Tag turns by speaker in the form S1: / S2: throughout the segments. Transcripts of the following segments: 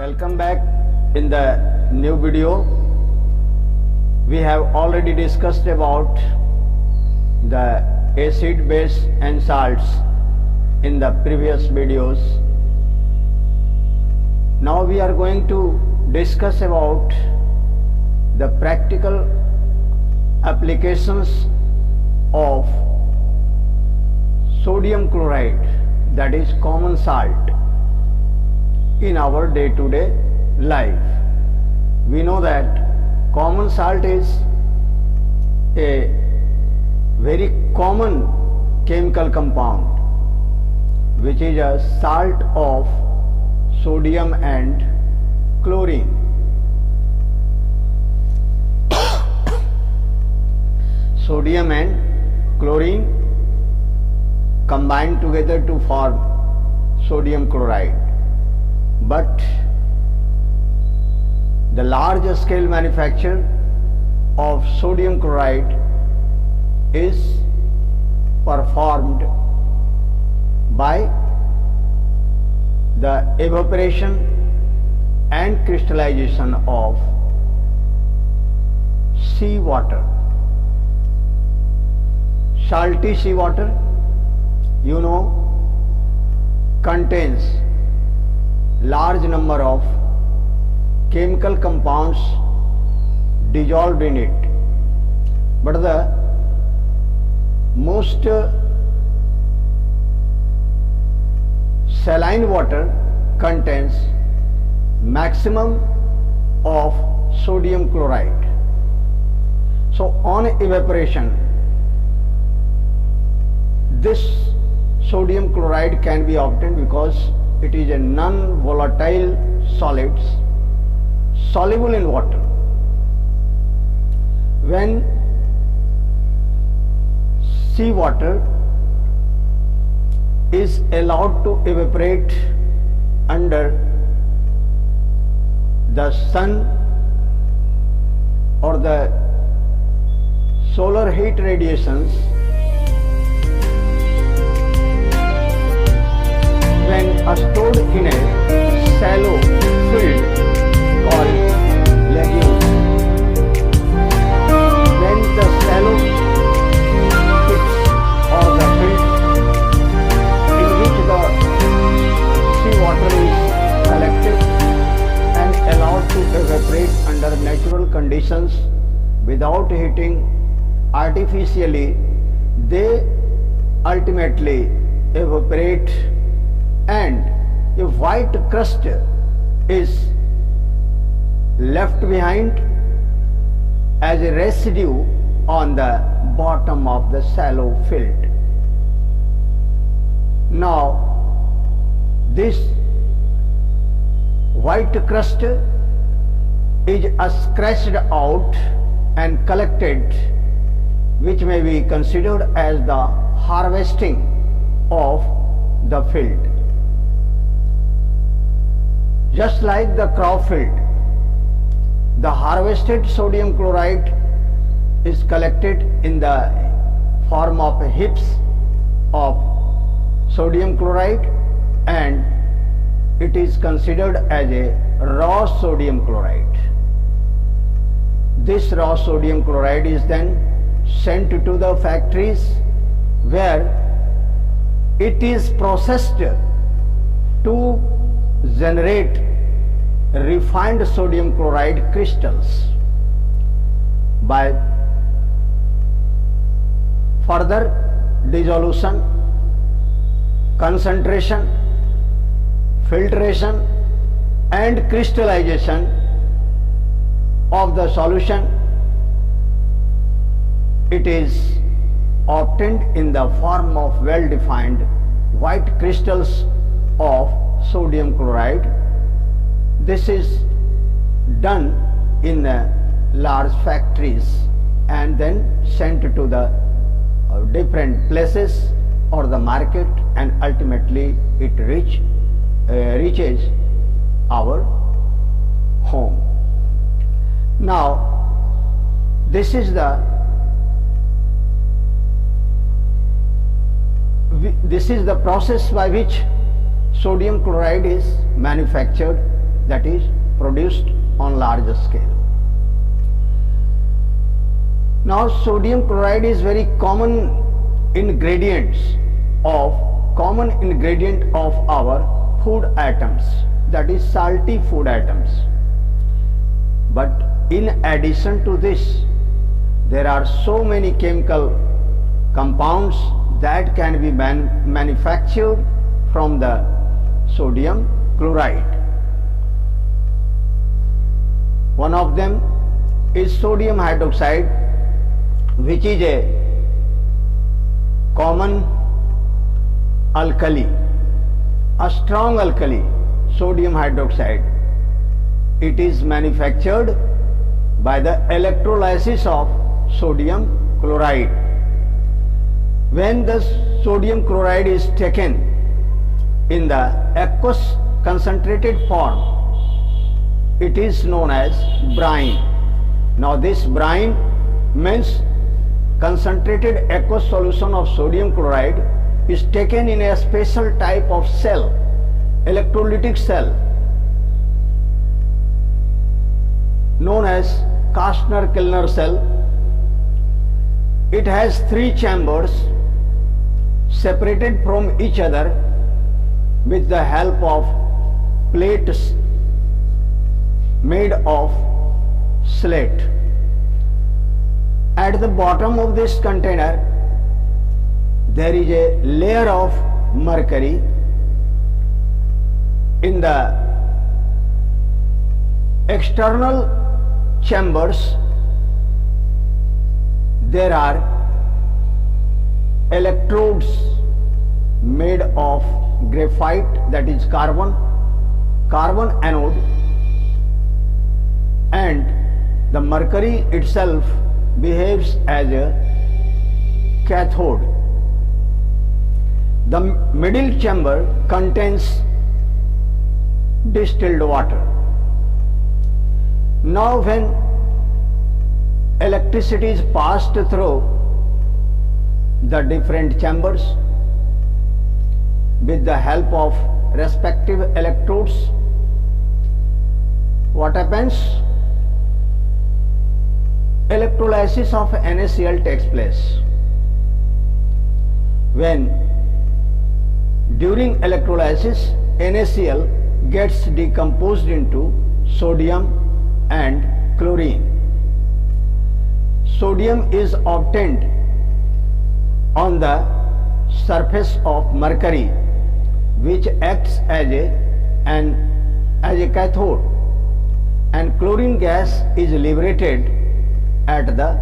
S1: Welcome back. In the new video, we have already discussed about the acid, base and salts in the previous videos. Now we are going to discuss about the practical applications of sodium chloride, that is common salt, in our day-to-day life. We know that common salt is a very common chemical compound which is a salt of sodium and chlorine. Sodium and chlorine combine together to form sodium chloride. But the large scale manufacture of sodium chloride is performed by the evaporation and crystallization of seawater. Salty seawater, you know, contains large number of chemical compounds dissolved in it, but the most saline water contains maximum of sodium chloride. So on evaporation, this sodium chloride can be obtained because it is a non-volatile solid soluble in water. When seawater is allowed to evaporate under the sun or the solar heat radiations, when stored in a shallow field called lagoon. When the shallow pits or the fields in which the seawater is collected and allowed to evaporate under natural conditions without heating artificially, they ultimately evaporate and a white crust is left behind as a residue on the bottom of the shallow field. Now, this white crust is scratched out and collected, which may be considered as the harvesting of the field. Just like the crop field, the harvested sodium chloride is collected in the form of heaps of sodium chloride and it is considered as a raw sodium chloride. This raw sodium chloride is then sent to the factories where it is processed to generate refined sodium chloride crystals. By further dissolution, concentration, filtration and crystallization of the solution, it is obtained in the form of well-defined white crystals of sodium chloride. This is done in large factories and then sent to the different places or the market, and ultimately it reaches our home. Now, this is the process by which sodium chloride is manufactured that is produced on large scale. Now sodium chloride is very common ingredient of our food items, that is salty food items. But in addition to this, there are so many chemical compounds that can be manufactured from the sodium chloride. One of them is sodium hydroxide, which is a common alkali, a strong alkali, sodium hydroxide. It is manufactured by the electrolysis of sodium chloride. When the sodium chloride is taken in the aqueous concentrated form, it is known as brine. Now this brine means concentrated aqueous solution of sodium chloride is taken in a special type of cell, electrolytic cell, known as Kastner-Kellner cell. It has 3 chambers separated from each other with the help of plates made of slate. At the bottom of this container, there is a layer of mercury. In the external chambers, there are electrodes made of graphite, that is carbon anode, and the mercury itself behaves as a cathode. The middle chamber contains distilled water. Now when electricity is passed through the different chambers with the help of respective electrodes, what happens? Electrolysis of NaCl takes place. When during electrolysis NaCl gets decomposed into sodium and chlorine. Sodium is obtained on the surface of mercury, which acts as a cathode, and chlorine gas is liberated at the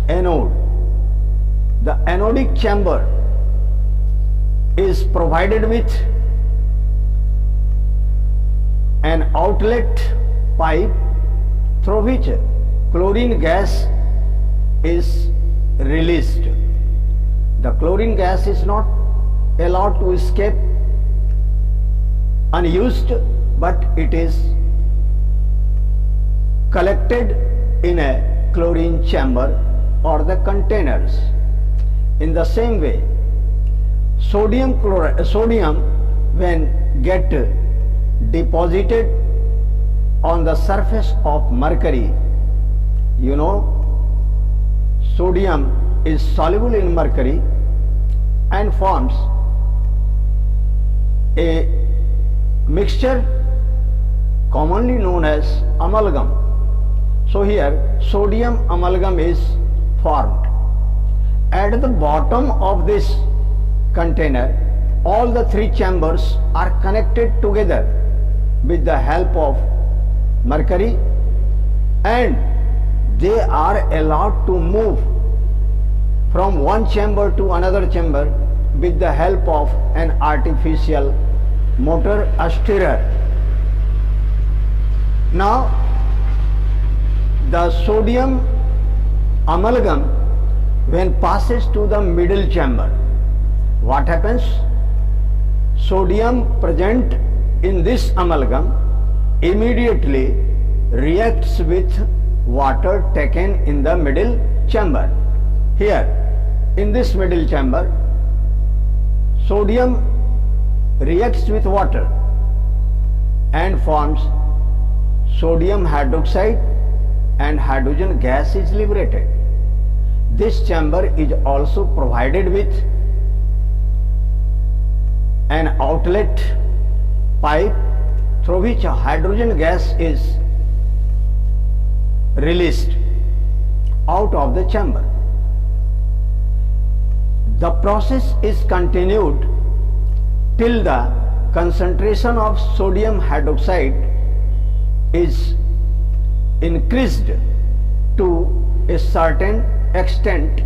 S1: anode. The anodic chamber is provided with an outlet pipe through which chlorine gas is released. The chlorine gas is not allowed to escape unused, but it is collected in a chlorine chamber or the containers. In the same way, sodium when get deposited on the surface of mercury, you know, sodium is soluble in mercury and forms a mixture commonly known as amalgam. So here sodium amalgam is formed. At the bottom of this container, all the 3 chambers are connected together with the help of mercury, and they are allowed to move from one chamber to another chamber with the help of an artificial motor, a stirrer. Now the sodium amalgam when passes to the middle chamber, what happens? Sodium present in this amalgam immediately reacts with water taken in the middle chamber. Here in this middle chamber, sodium reacts with water and forms sodium hydroxide and hydrogen gas is liberated. This chamber is also provided with an outlet pipe through which hydrogen gas is released out of the chamber. The process is continued till the concentration of sodium hydroxide is increased to a certain extent,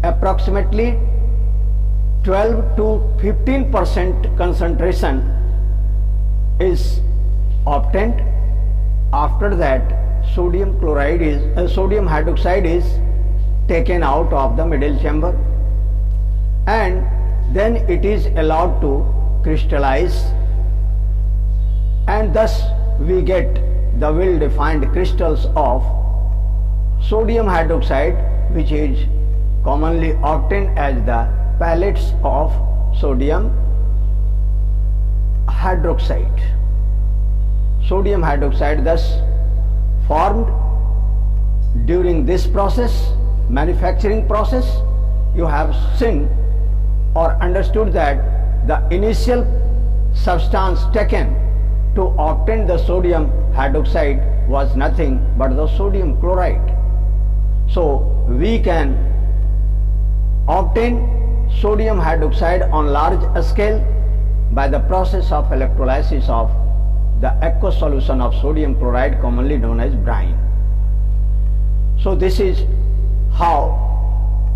S1: approximately 12 to 15% concentration is obtained. After that, sodium hydroxide is taken out of the middle chamber, and then it is allowed to crystallize, and thus we get the well-defined crystals of sodium hydroxide, which is commonly obtained as the pellets of sodium hydroxide. Sodium hydroxide thus formed during this process, manufacturing process. You have seen or understood that the initial substance taken to obtain the sodium hydroxide was nothing but the sodium chloride. So we can obtain sodium hydroxide on large scale by the process of electrolysis of the aqueous solution of sodium chloride, commonly known as brine. So this is how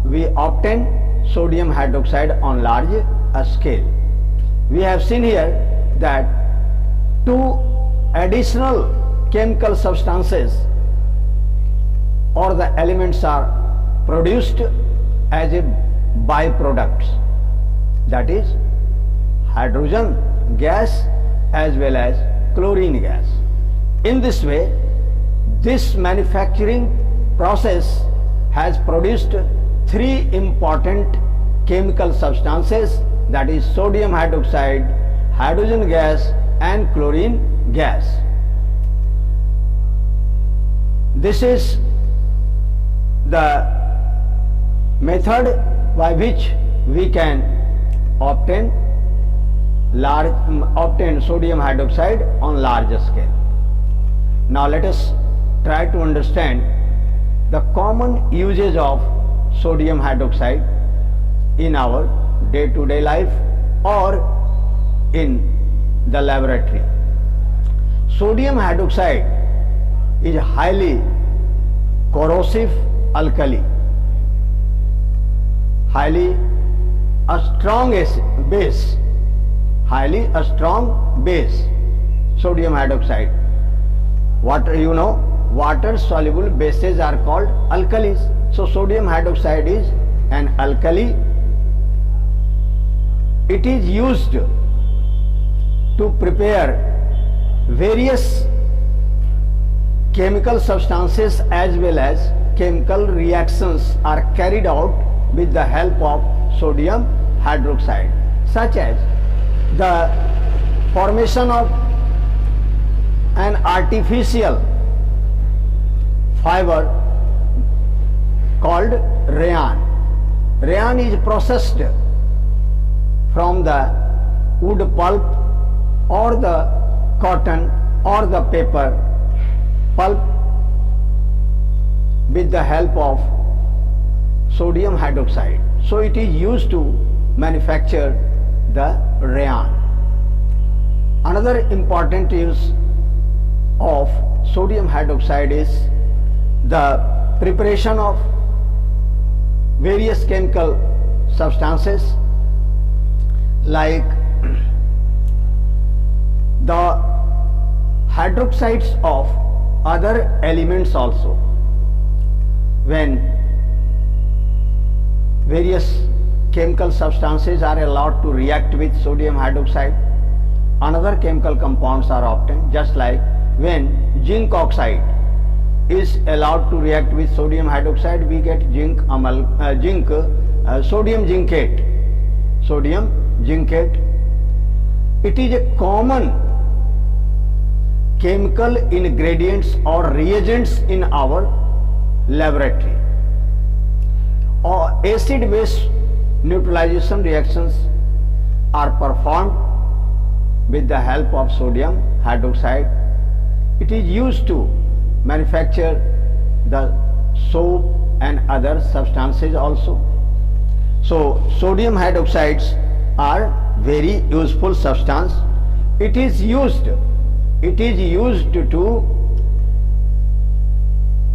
S1: we obtain sodium hydroxide on large scale. We have seen here that two additional chemical substances or the elements are produced as a byproducts, that is hydrogen gas as well as chlorine gas. In this way, this manufacturing process has produced three important chemical substances, that is sodium hydroxide, hydrogen gas and chlorine gas. This is the method by which we can obtain sodium hydroxide on large scale. Now let us try to understand the common usage of sodium hydroxide in our day-to-day life or in the laboratory. Sodium hydroxide is a highly corrosive alkali, highly strong base, sodium hydroxide. Water soluble bases are called alkalis. So sodium hydroxide is an alkali. It is used to prepare various chemical substances as well as chemical reactions are carried out with the help of sodium hydroxide, such as the formation of an artificial fiber called rayon. Rayon is processed from the wood pulp or the cotton or the paper pulp with the help of sodium hydroxide. So it is used to manufacture the rayon. Another important use of sodium hydroxide is the preparation of various chemical substances like the hydroxides of other elements also. When various chemical substances are allowed to react with sodium hydroxide, another chemical compounds are obtained, just like when zinc oxide is allowed to react with sodium hydroxide, we get sodium zincate. Sodium zincate. It is a common chemical ingredients or reagents in our laboratory. Or acid-base neutralization reactions are performed with the help of sodium hydroxide. It is used to manufacture the soap and other substances also. So sodium hydroxides are very useful substance. It is used to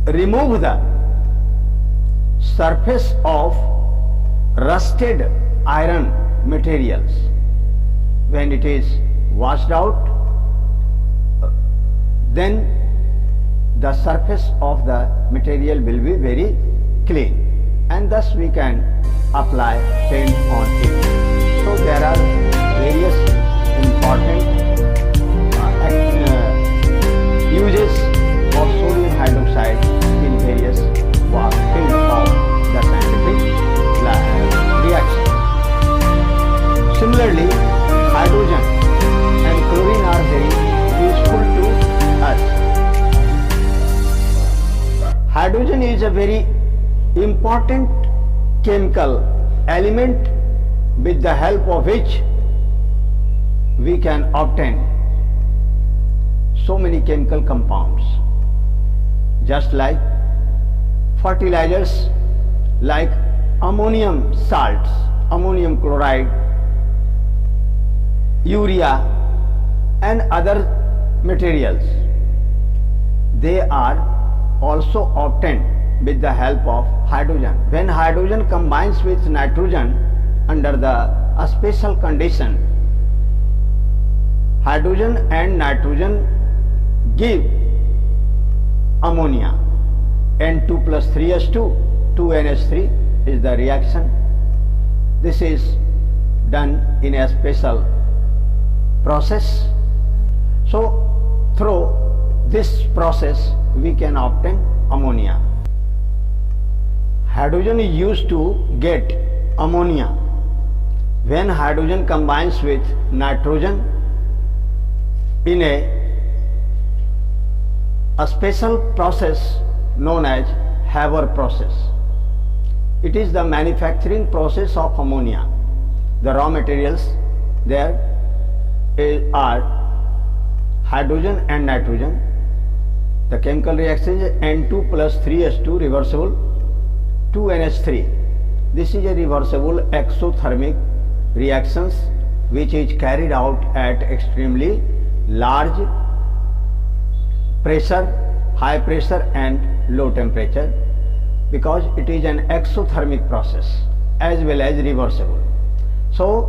S1: remove the surface of rusted iron materials. When it is washed out, then the surface of the material will be very clean, and thus we can apply paint on it. So there are various important uses of sodium hydroxide in various fields of the scientific reaction. Similarly, hydrogen and chlorine are very useful to us. Hydrogen is a very important chemical element with the help of which we can obtain so many chemical compounds, just like fertilizers like ammonium salts, ammonium chloride, urea and other materials. They are also obtained with the help of hydrogen. When hydrogen combines with nitrogen under a special condition, hydrogen and nitrogen give ammonia. N2 plus 3H2, 2NH3 is the reaction. This is done in a special process. So through this process we can obtain ammonia. Hydrogen is used to get ammonia. When hydrogen combines with nitrogen in a special process known as Haber process. It is the manufacturing process of ammonia. The raw materials there are hydrogen and nitrogen. The chemical reaction is N2 plus 3H2 reversible 2NH3. This is a reversible exothermic reactions which is carried out at extremely large pressure, high pressure and low temperature, because it is an exothermic process as well as reversible. So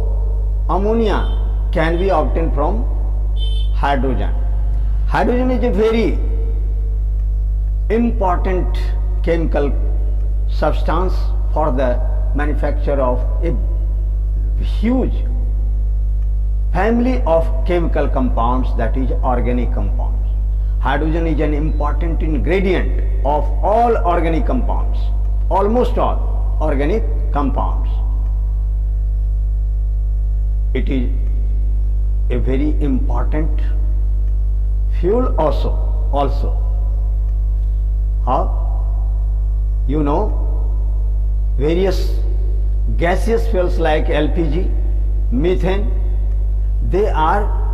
S1: ammonia can be obtained from hydrogen. Hydrogen is a very important chemical substance for the manufacture of a huge family of chemical compounds, that is organic compounds. Hydrogen is an important ingredient of all organic compounds, almost all organic compounds. It is a very important fuel also. How? You know, various gaseous fuels like LPG, methane, they are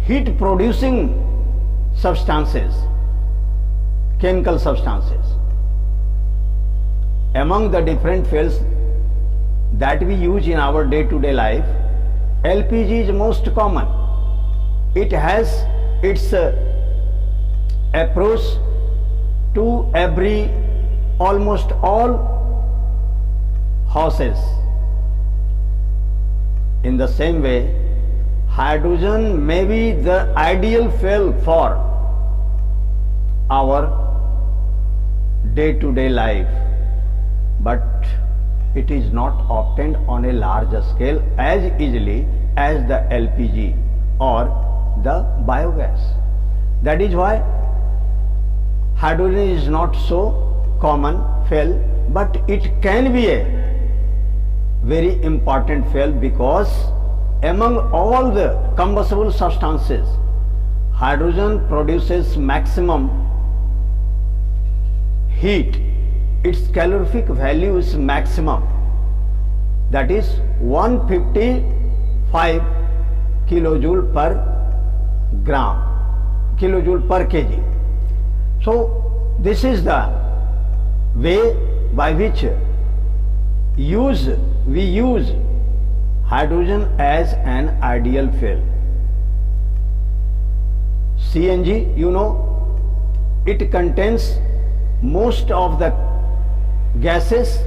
S1: heat producing substances, chemical substances. Among the different fuels that we use in our day-to-day life, LPG is most common. It has its approach to almost all houses. In the same way, hydrogen may be the ideal fuel for our day-to-day life, but it is not obtained on a larger scale as easily as the LPG or the biogas. That is why hydrogen is not so common fuel, but it can be a very important fuel, because among all the combustible substances, hydrogen produces maximum heat. Its calorific value is maximum, that is 155 kilojoule per gram, kilojoule per kg. So this is the way by which we use hydrogen as an ideal fuel. CNG, you know, it contains most of the gases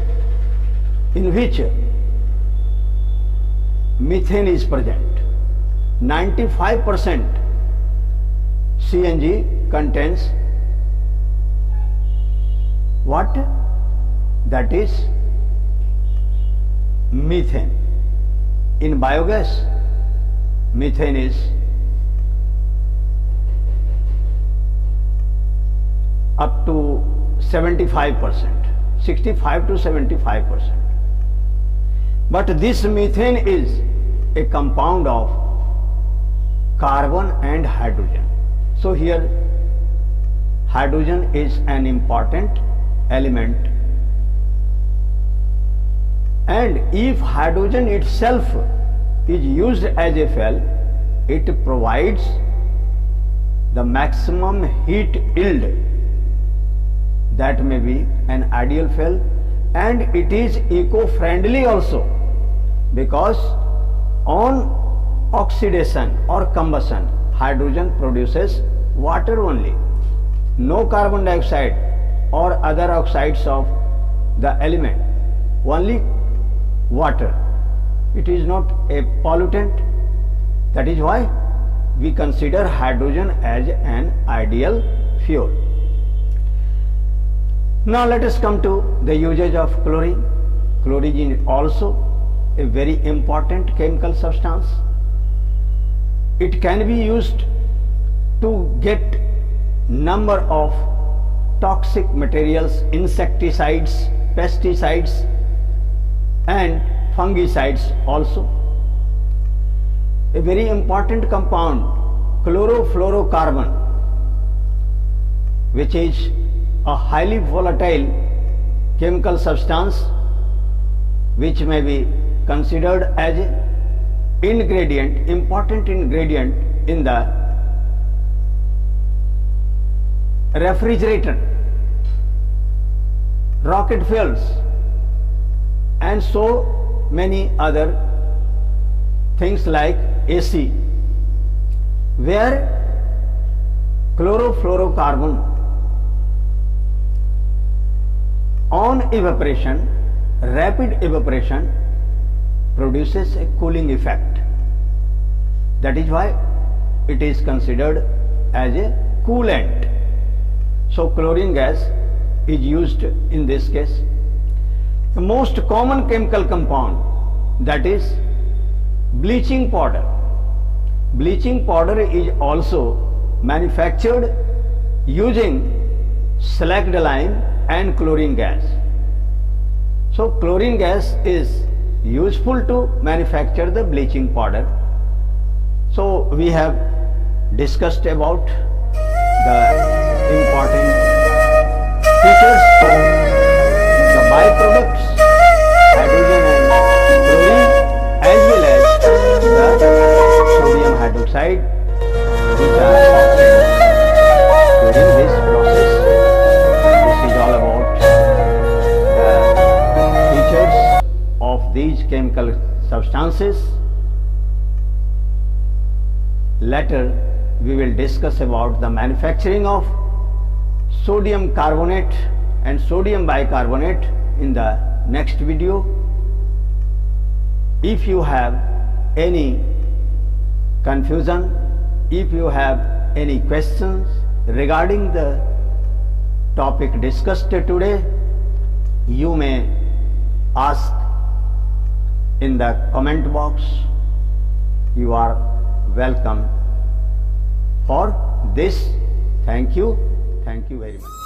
S1: in which methane is present. 95% CNG contains what? That is methane. In biogas, methane is up to 75%, 65 to 75%. But this methane is a compound of carbon and hydrogen. So here hydrogen is an important element, and if hydrogen itself is used as a fuel, it provides the maximum heat yield. That may be an ideal fuel, and it is eco-friendly also, because on oxidation or combustion, hydrogen produces water only, no carbon dioxide or other oxides of the element, only water. It is not a pollutant. That is why we consider hydrogen as an ideal fuel. Now let us come to the usage of chlorine. Chlorine is also a very important chemical substance. It can be used to get number of toxic materials, insecticides, pesticides and fungicides also. A very important compound, chlorofluorocarbon, which is a highly volatile chemical substance which may be considered as an ingredient, important ingredient in the refrigerator, rocket fuels and so many other things like AC, where chlorofluorocarbon on evaporation, rapid evaporation, produces a cooling effect. That is why it is considered as a coolant. So chlorine gas is used in this case. The most common chemical compound, that is bleaching powder. Bleaching powder is also manufactured using slacked lime and chlorine gas. So chlorine gas is useful to manufacture the bleaching powder. So we have discussed about the important features of the byproducts, hydrogen and chlorine, as well as the sodium hydroxide, which are obtained during this process. This is all about the features of these chemical substances. Later we will discuss about the manufacturing of sodium carbonate and sodium bicarbonate in the next video. If you have any confusion, if you have any questions regarding the topic discussed today, you may ask in the comment box. You are welcome for this. Thank you very much.